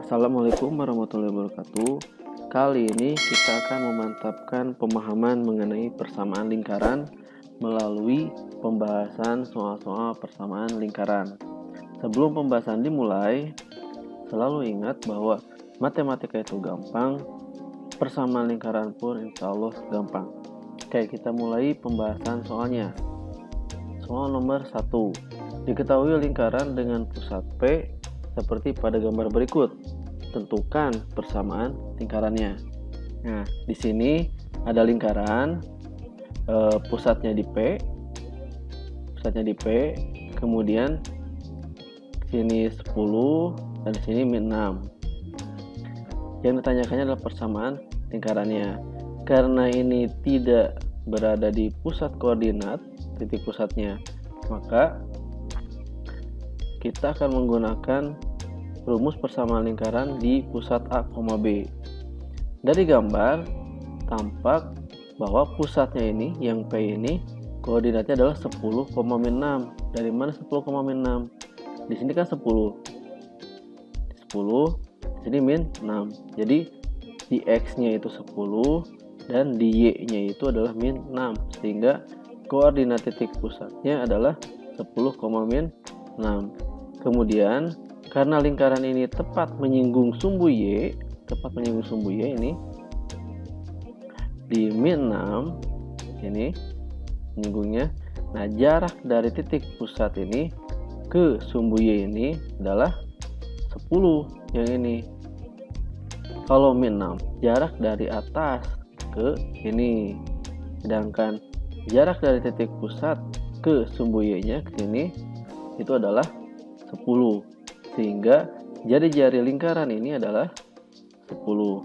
Assalamualaikum warahmatullahi wabarakatuh. Kali ini kita akan memantapkan pemahaman mengenai persamaan lingkaran melalui pembahasan soal-soal persamaan lingkaran. Sebelum pembahasan dimulai, selalu ingat bahwa matematika itu gampang, persamaan lingkaran pun insya Allah gampang. Oke, kita mulai pembahasan soalnya. Soal nomor 1. Diketahui lingkaran dengan pusat P seperti pada gambar berikut. Tentukan persamaan lingkarannya. Nah, di sini ada lingkaran, pusatnya di P, kemudian sini 10 dan sini min 6. Yang ditanyakannya adalah persamaan lingkarannya. Karena ini tidak berada di pusat koordinat, titik pusatnya, maka kita akan menggunakan rumus persamaan lingkaran di pusat A, B. Dari gambar tampak bahwa pusatnya ini, yang P ini, koordinatnya adalah 10, min 6. Dari mana 10, min 6? Di sini kan 10, di sini min 6. Jadi di X-nya itu 10 dan di Y-nya itu adalah min 6. Sehingga koordinat titik pusatnya adalah 10, min 6. Kemudian karena lingkaran ini tepat menyinggung sumbu Y ini di min 6 ini menyinggungnya. Nah, jarak dari titik pusat ini ke sumbu Y ini adalah 10 yang ini. Kalau min 6 jarak dari atas ke sini, sedangkan jarak dari titik pusat ke sumbu Y-nya ke sini itu adalah 10. Sehingga jari-jari lingkaran ini adalah 10.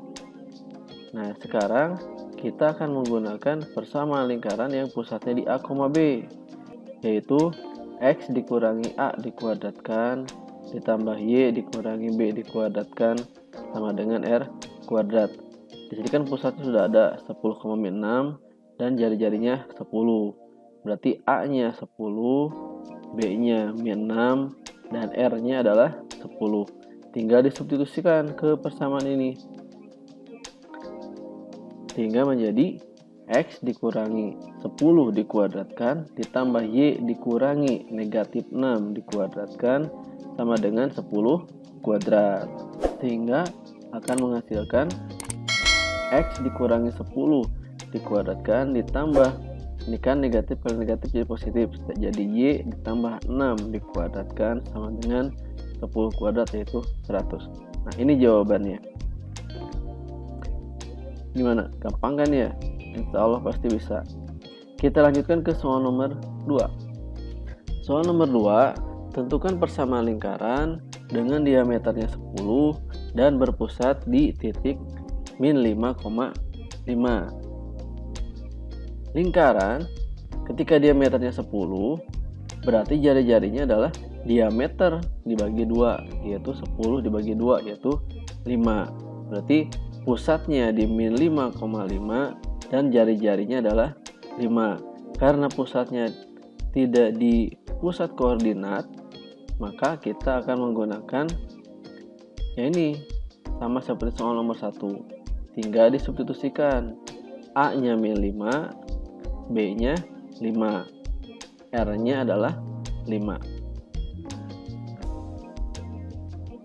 Nah, sekarang kita akan menggunakan persamaan lingkaran yang pusatnya di A, B, yaitu X dikurangi A dikuadratkan ditambah Y dikurangi B dikuadratkan sama dengan R kuadrat. Di sini kan pusatnya sudah ada 10, min 6 dan jari-jarinya 10. Berarti A-nya 10, B-nya min 6, dan R-nya adalah 10. Tinggal disubstitusikan ke persamaan ini. Sehingga menjadi X dikurangi 10 dikuadratkan ditambah Y dikurangi negatif 6 dikuadratkan sama dengan 10 kuadrat. Sehingga akan menghasilkan X dikurangi 10 dikuadratkan ditambah, ini kan negatif kali negatif jadi positif, jadi Y ditambah 6 dikuadratkan sama dengan 10 kuadrat yaitu 100. Nah, ini jawabannya. Gimana? Gampang kan ya? Insya Allah pasti bisa. Kita lanjutkan ke soal nomor 2. Soal nomor 2, tentukan persamaan lingkaran dengan diameternya 10 dan berpusat di titik min 5,5. Lingkaran ketika diameternya 10 berarti jari-jarinya adalah diameter dibagi 2, yaitu 10 dibagi 2 yaitu 5. Berarti pusatnya di min 5,5 dan jari-jarinya adalah 5. Karena pusatnya tidak di pusat koordinat, maka kita akan menggunakan ya ini sama seperti soal nomor 1. Tinggal disubstitusikan. A-nya min 5, B-nya 5, R-nya adalah 5.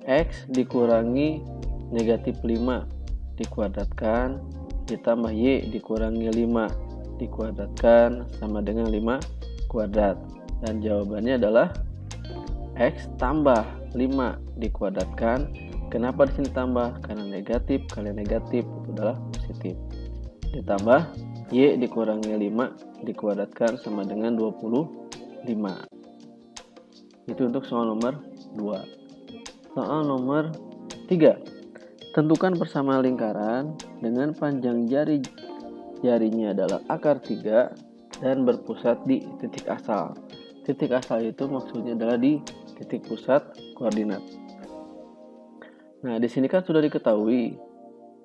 X dikurangi negatif 5 dikuadratkan ditambah Y dikurangi 5 dikuadratkan sama dengan 5 kuadrat. Dan jawabannya adalah X tambah 5 dikuadratkan. Kenapa di sini tambah? Karena negatif kali negatif itu adalah positif. Ditambah Y dikurangi 5 dikuadratkan sama dengan 25. Itu untuk soal nomor 2. Soal nomor 3. Tentukan persamaan lingkaran dengan panjang jari-jarinya adalah akar 3 dan berpusat di titik asal. Titik asal itu maksudnya adalah di titik pusat koordinat. Nah, di sini kan sudah diketahui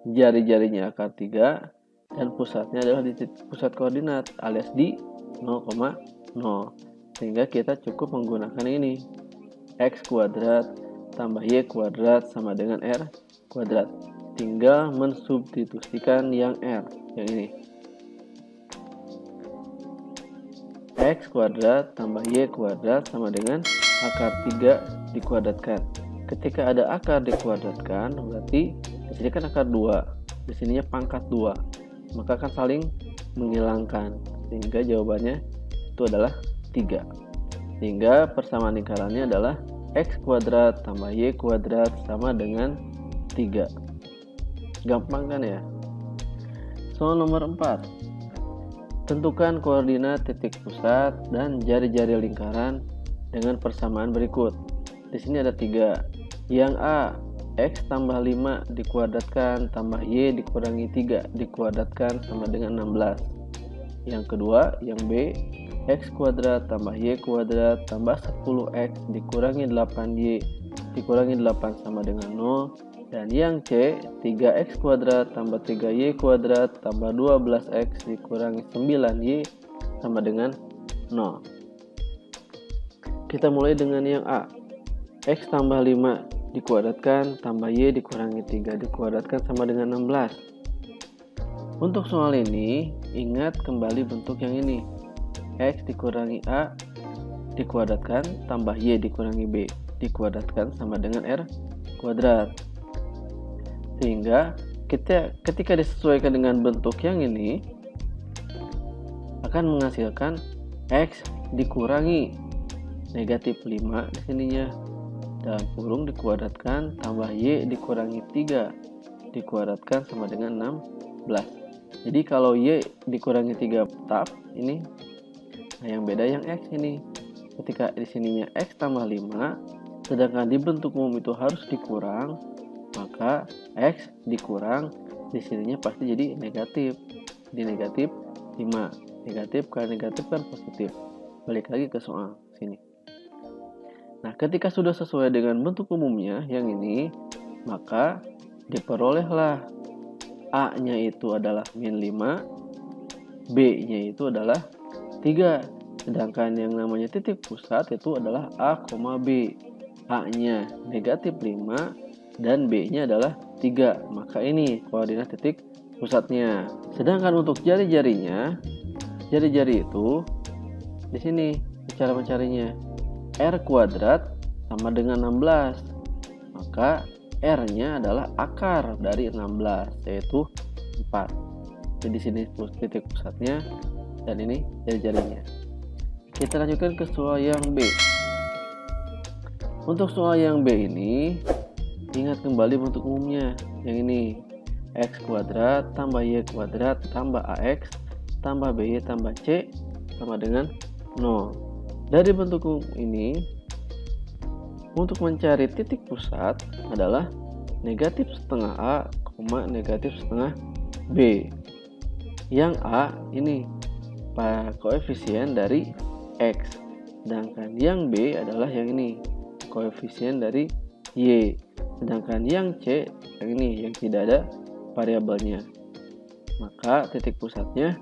jari-jarinya akar 3 dan pusatnya adalah di titik pusat koordinat alias di 0,0. Sehingga kita cukup menggunakan ini X kuadrat tambah Y kuadrat sama dengan R kuadrat. Tinggal mensubstitusikan yang R, yang ini. X kuadrat tambah Y kuadrat sama dengan akar 3 dikuadratkan. Ketika ada akar dikuadratkan, berarti di sini kan akar 2, di sininya pangkat 2, maka akan saling menghilangkan, sehingga jawabannya itu adalah 3. Sehingga persamaan lingkarannya adalah X kuadrat tambah Y kuadrat sama dengan 3. Gampang kan ya? Soal nomor 4. Tentukan koordinat titik pusat dan jari-jari lingkaran dengan persamaan berikut. Di sini ada 3. Yang A, X tambah 5 dikuadratkan tambah Y dikurangi 3 dikuadratkan sama dengan 16. Yang kedua, yang B, X kuadrat tambah Y kuadrat tambah 10X dikurangi 8Y dikurangi 8 sama dengan 0. Dan yang C, 3X kuadrat tambah 3Y kuadrat tambah 12X dikurangi 9Y sama dengan 0. Kita mulai dengan yang A. X tambah 5 dikuadratkan tambah Y dikurangi 3 dikuadratkan sama dengan 16. Untuk soal ini, ingat kembali bentuk yang ini. X dikurangi A dikuadratkan tambah Y dikurangi B dikuadratkan sama dengan R kuadrat. Sehingga ketika disesuaikan dengan bentuk yang ini akan menghasilkan X dikurangi negatif 5 di sininya dalam kurung dikuadratkan tambah Y dikurangi 3 dikuadratkan sama dengan 16. Jadi kalau Y dikurangi 3 tetap ini. Nah, yang beda yang X ini. Ketika di sininya X tambah 5 sedangkan di bentuk umum itu harus dikurang, maka X dikurang di sininya pasti jadi negatif. Di negatif 5. Negatif kali negatif kan positif. Balik lagi ke soal sini. Nah, ketika sudah sesuai dengan bentuk umumnya yang ini, maka diperolehlah A-nya itu adalah min 5, B-nya itu adalah 3. Sedangkan yang namanya titik pusat itu adalah A, B. A-nya negatif 5 dan B-nya adalah 3. Maka ini koordinat titik pusatnya. Sedangkan untuk jari-jarinya, jari-jari itu di sini cara mencarinya. R kuadrat sama dengan 16. Maka R-nya adalah akar dari 16 yaitu 4. Jadi sini titik pusatnya dan ini jari-jarinya. Kita lanjutkan ke soal yang B. Untuk soal yang B ini, ingat kembali bentuk umumnya. Yang ini X kuadrat tambah Y kuadrat tambah AX tambah BY tambah C sama dengan 0. Dari bentuk umum ini, untuk mencari titik pusat adalah negatif setengah A, negatif setengah B. Yang A ini koefisien dari X, sedangkan yang B adalah yang ini koefisien dari Y. Sedangkan yang C yang ini yang tidak ada variabelnya. Maka titik pusatnya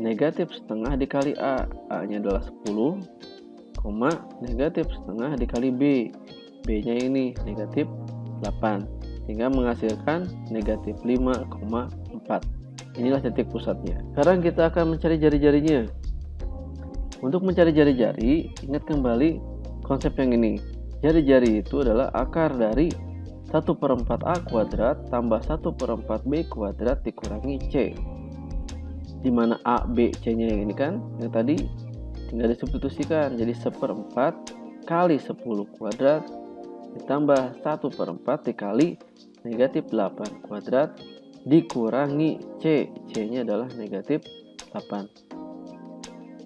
negatif setengah dikali A. A-nya adalah 10, negatif setengah dikali B. B-nya ini negatif 8. Sehingga menghasilkan negatif 5,4. Inilah titik pusatnya. Sekarang kita akan mencari jari-jarinya. Untuk mencari jari-jari, ingat kembali konsep yang ini. Jari-jari itu adalah akar dari 1/4 A kuadrat tambah 1/4 B kuadrat dikurangi C. Dimana A, B, C-nya yang ini kan, yang tadi tinggal disubstitusikan. Jadi 1/4 kali 10 kuadrat ditambah 1/4 dikali negatif 8 kuadrat dikurangi C. C-nya adalah negatif 8.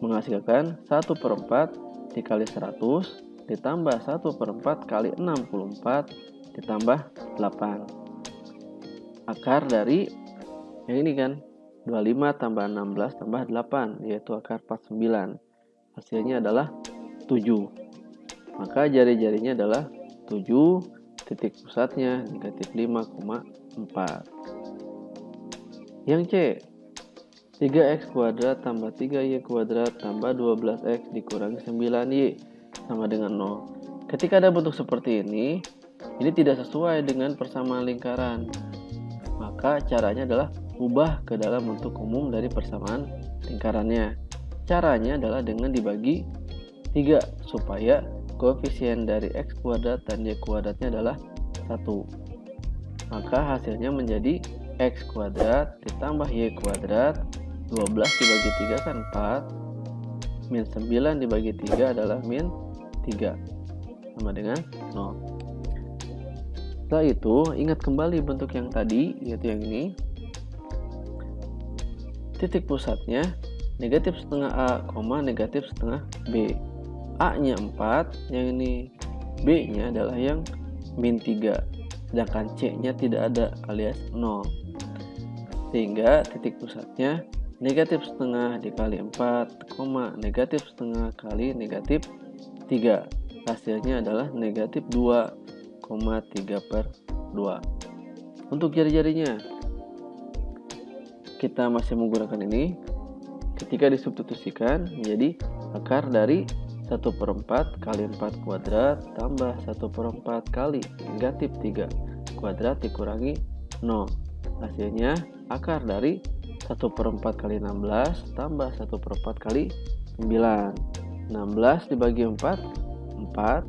Menghasilkan 1/4 dikali 100 ditambah 1/4 kali 64 ditambah 8. Akar dari yang ini kan 25 tambah 16 tambah 8 yaitu akar 49. Hasilnya adalah 7. Maka jari-jarinya adalah 7, titik pusatnya negatif 5,4. Yang C, 3x kuadrat tambah 3y kuadrat tambah 12x dikurangi 9y sama dengan 0. Ketika ada bentuk seperti ini, Ini tidak sesuai dengan persamaan lingkaran. Maka caranya adalah ubah ke dalam bentuk umum dari persamaan lingkarannya. Caranya adalah dengan dibagi 3 supaya koefisien dari x kuadrat dan y kuadratnya adalah 1. Maka hasilnya menjadi x kuadrat ditambah y kuadrat, 12 dibagi 3 kan 4, min 9 dibagi 3 adalah min 3, sama dengan 0. Setelah itu, ingat kembali bentuk yang tadi, yaitu yang ini. Titik pusatnya negatif setengah A, negatif setengah B. A-nya 4, yang ini. B-nya adalah yang min 3. Sedangkan C-nya tidak ada alias 0. Sehingga titik pusatnya negatif setengah dikali 4, negatif setengah kali negatif 3. Hasilnya adalah negatif 2,3/2. Untuk jari-jarinya, kita masih menggunakan ini. Ketika disubstitusikan menjadi akar dari 1/4 kali 4 kuadrat tambah 1/4 kali negatif 3 kuadrat dikurangi 0. Hasilnya akar dari 1/4 kali 16 tambah 1/4 kali 9. 16 dibagi 4, 4.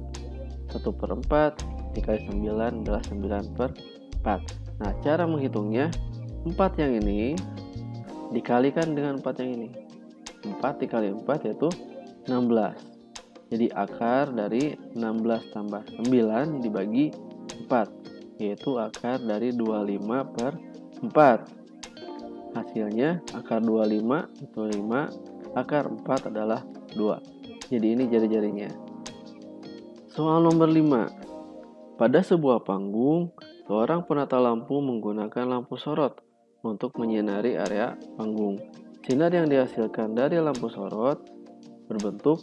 1/4 dikali 9 adalah 9/4. Nah, cara menghitungnya 4 yang ini dikalikan dengan 4 yang ini. 4 dikali 4 yaitu 16. Jadi akar dari 16 tambah 9 dibagi 4, yaitu akar dari 25/4. Hasilnya akar 25 itu 5, akar 4 adalah 2. Jadi ini jari-jarinya. Soal nomor 5. Pada sebuah panggung, seorang penata lampu menggunakan lampu sorot untuk menyinari area panggung. Sinar yang dihasilkan dari lampu sorot berbentuk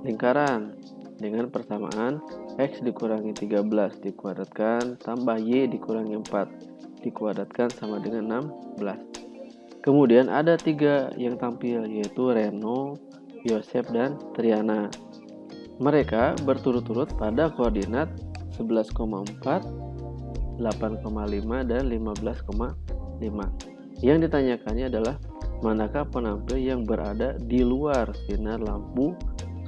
lingkaran dengan persamaan x dikurangi 13 dikuadratkan tambah y dikurangi 4 dikuadratkan sama dengan 16. Kemudian ada 3 yang tampil, yaitu Reno, Yosep, dan Triana. Mereka berturut-turut pada koordinat 11,4, 8,5, dan 15,5. Yang ditanyakannya adalah manakah penampil yang berada di luar sinar lampu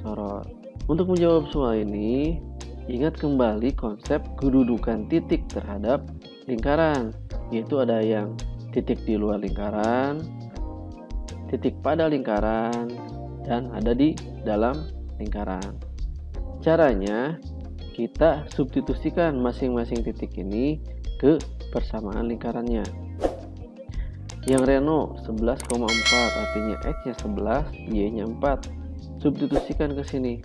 sorot. Untuk menjawab soal ini, ingat kembali konsep kedudukan titik terhadap lingkaran, yaitu ada yang titik di luar lingkaran, titik pada lingkaran, dan ada di dalam lingkaran. Caranya, kita substitusikan masing-masing titik ini ke persamaan lingkarannya. Yang Reno 11,4 artinya x-nya 11, y-nya 4. Substitusikan ke sini.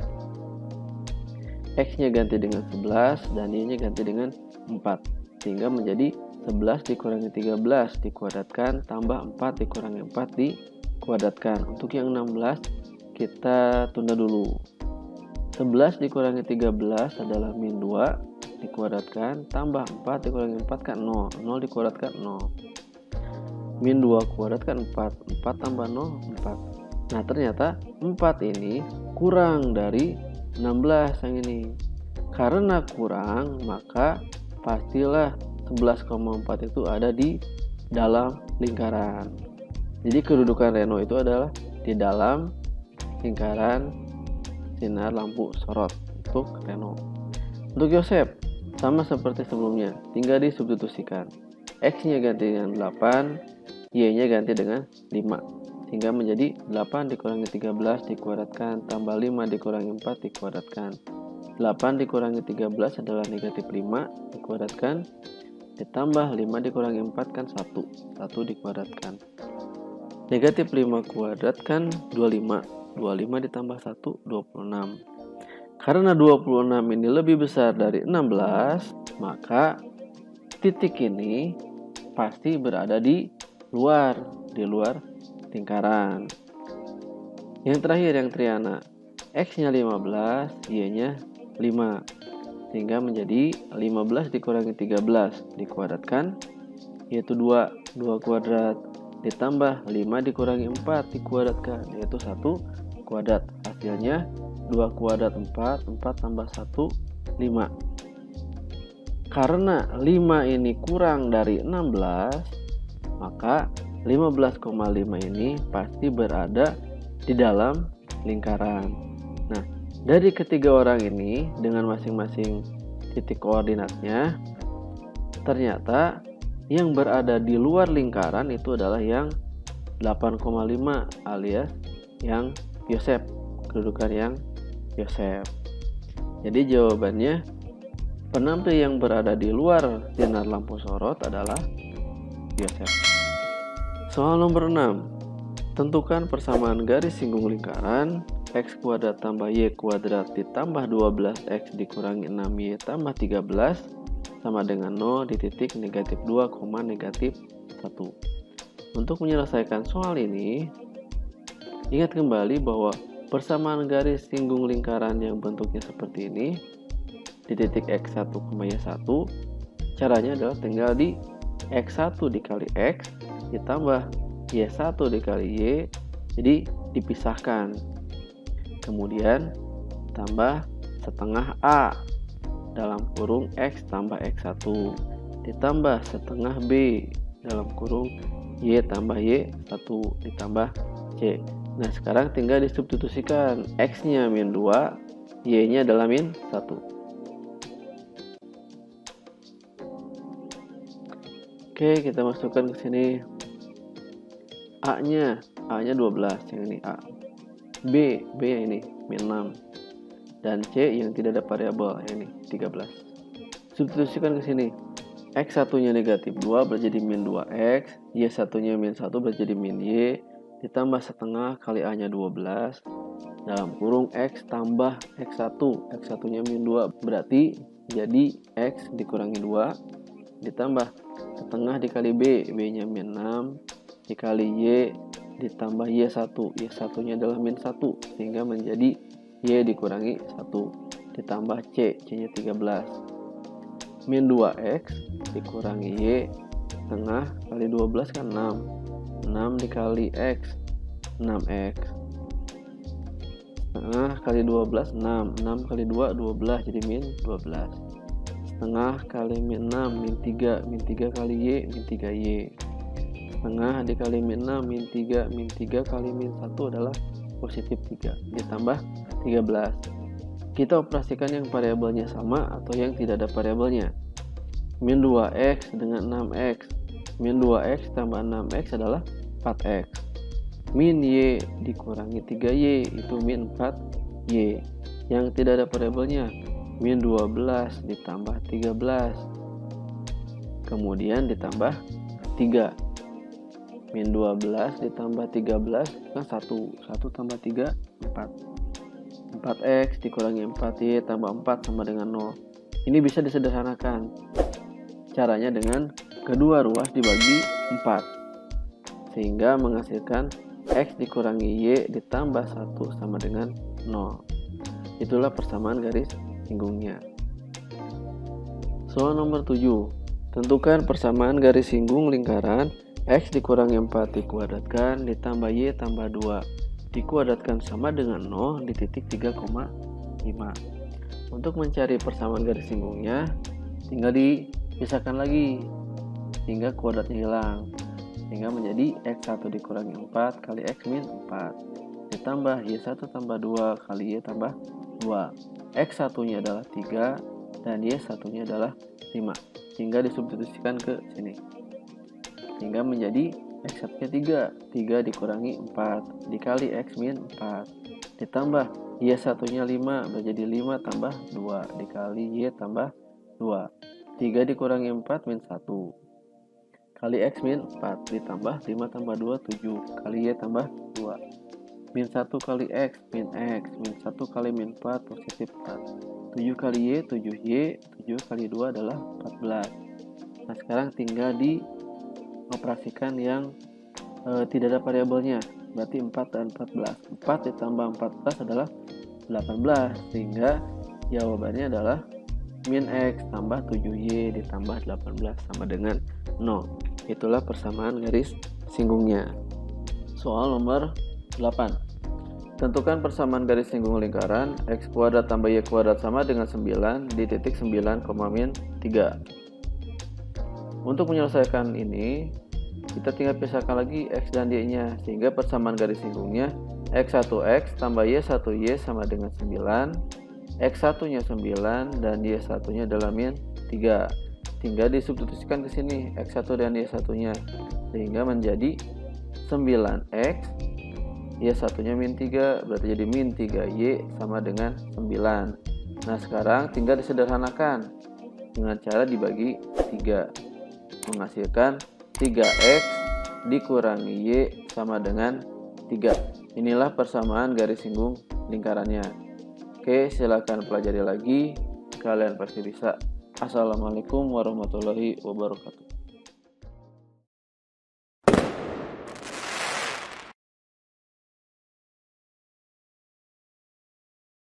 X-nya ganti dengan 11 dan y-nya ganti dengan 4. Sehingga menjadi 11 dikurangi 13 dikuadratkan tambah 4 dikurangi 4 dikuadratkan. Untuk yang 16 kita tunda dulu. 11 dikurangi 13 adalah min 2 dikuadratkan tambah 4 dikurangi 4 kan 0. 0 dikuadratkan 0. Min 2 kuadrat kan 4. 4 tambah 0, 4. Nah, ternyata 4 ini kurang dari 16 yang ini. Karena kurang, maka pastilah 11,4 itu ada di dalam lingkaran. Jadi kedudukan Reno itu adalah di dalam lingkaran sinar lampu sorot untuk Reno. Untuk Yosep, sama seperti sebelumnya, tinggal disubstitusikan. X-nya ganti dengan 8, Y-nya ganti dengan 5. Sehingga menjadi 8 dikurangi 13 dikuadratkan tambah 5 dikurangi 4 dikuadratkan. 8 dikurangi 13 adalah negatif 5 dikuadratkan ditambah 5 dikurangi 4 kan 1 dikuadratkan. Negatif 5 kuadrat kan 25. 25 ditambah 1 26. Karena 26 ini lebih besar dari 16, maka titik ini pasti berada di luar lingkaran. Yang terakhir yang Triana, X-nya 15, Y-nya 5. Sehingga menjadi 15 dikurangi 13 dikuadratkan yaitu 2 kuadrat ditambah 5 dikurangi 4 dikuadratkan yaitu 1 kuadrat. Hasilnya 2 kuadrat 4 tambah 1 5. Karena 5 ini kurang dari 16, maka 15,5 ini pasti berada di dalam lingkaran. Nah, dari ketiga orang ini dengan masing-masing titik koordinatnya, ternyata yang berada di luar lingkaran itu adalah yang 8,5 alias yang Yosef, kedudukan yang Yosef. Jadi jawabannya, penampil yang berada di luar sinar lampu sorot adalah Yosef. Soal nomor 6. Tentukan persamaan garis singgung lingkaran x kuadrat tambah y kuadrat ditambah 12x dikurangi 6y tambah 13 sama dengan 0 di titik negatif 2, negatif 1. Untuk menyelesaikan soal ini, ingat kembali bahwa persamaan garis singgung lingkaran yang bentuknya seperti ini di titik x1, y1, caranya adalah tinggal di x1 dikali x ditambah y1 dikali y, jadi dipisahkan. Kemudian tambah setengah a dalam kurung x tambah x1 ditambah setengah b dalam kurung y tambah y1 ditambah c. Nah, sekarang tinggal disubstitusikan, x-nya min 2, y-nya adalah min 1. Oke, kita masukkan ke sini. A-nya 12, yang ini A. B yang ini min 6. Dan C yang tidak ada variabel, yang ini 13. Substitusikan ke sini. X1-nya negatif 2 berarti jadi min 2x, Y1-nya min 1 berarti jadi min Y, ditambah setengah kali A-nya 12 dalam kurung X tambah X1. X1-nya min 2 berarti jadi X dikurangi 2 ditambah setengah dikali B, B-nya min 6 dikali Y ditambah Y1. Y1-nya adalah min 1 sehingga menjadi Y dikurangi 1 ditambah C, C-nya 13. Min 2x dikurangi Y setengah kali 12 kan 6. 6 dikali X 6x setengah kali 12 6. 6 kali 2 12 jadi min 12. Setengah kali min 6 min 3. Min 3 kali Y min 3Y. Setengah dikali min 6 min 3. Min 3 kali min 1 adalah positif 3 ditambah 13. Kita operasikan yang variabelnya sama atau yang tidak ada variabelnya. Min 2x dengan 6x. Min 2x tambah 6x adalah 4x. Min y dikurangi 3y itu min 4y. Yang tidak ada variabelnya, min 12 ditambah 13. Kemudian ditambah 3. Min 12 ditambah 13 kan 1. 1 tambah 3 4. 4x dikurangi 4y tambah 4 sama dengan 0. Ini bisa disederhanakan. Caranya dengan kedua ruas dibagi 4 sehingga menghasilkan x dikurangi y ditambah 1 sama dengan 0. Itulah persamaan garis singgungnya. Soal nomor 7. Tentukan persamaan garis singgung lingkaran x dikurangi 4 dikuadratkan ditambah y tambah 2 dikuadratkan sama dengan 0 di titik 3,5. Untuk mencari persamaan garis singgungnya, tinggal dipisahkan lagi hingga kuadratnya hilang, sehingga menjadi x1 dikurangi 4 kali x min 4 ditambah y1 tambah 2 kali y tambah 2. X1 nya adalah 3 dan y1 nya adalah 5, sehingga disubstitusikan ke sini hingga menjadi x1 nya 3 dikurangi 4 dikali x min 4 ditambah y1 nya 5 menjadi 5 tambah 2 dikali y tambah 2. 3 dikurangi 4 min 1 kali x min 4 ditambah 5 tambah 2 7 kali y tambah 2. Min 1 kali x min x, min 1 kali min 4 positif 4. 7 kali y 7y, 7 kali 2 adalah 14. Nah, sekarang tinggal dioperasikan yang tidak ada variabelnya, berarti 4 dan 14. 4 ditambah 14 adalah 18, sehingga jawabannya adalah min x tambah 7y ditambah 18 sama dengan 0. Itulah persamaan garis singgungnya. Soal nomor 8. Tentukan persamaan garis singgung lingkaran x kuadrat tambah y kuadrat sama dengan 9 di titik 9, min 3. 3. Untuk menyelesaikan ini, kita tinggal pisahkan lagi X dan Y-nya, sehingga persamaan garis singgungnya X1X tambah Y1Y sama dengan 9, X1-nya 9 dan Y1-nya adalah min 3. Tinggal disubstitusikan ke sini X1 dan Y1-nya, sehingga menjadi 9X, Y1-nya min 3, berarti jadi min 3Y sama dengan 9. Nah, sekarang tinggal disederhanakan dengan cara dibagi 3, menghasilkan 3X dikurangi Y sama dengan 3. Inilah persamaan garis singgung lingkarannya. Oke, silakan pelajari lagi, kalian pasti bisa. Assalamualaikum warahmatullahi wabarakatuh.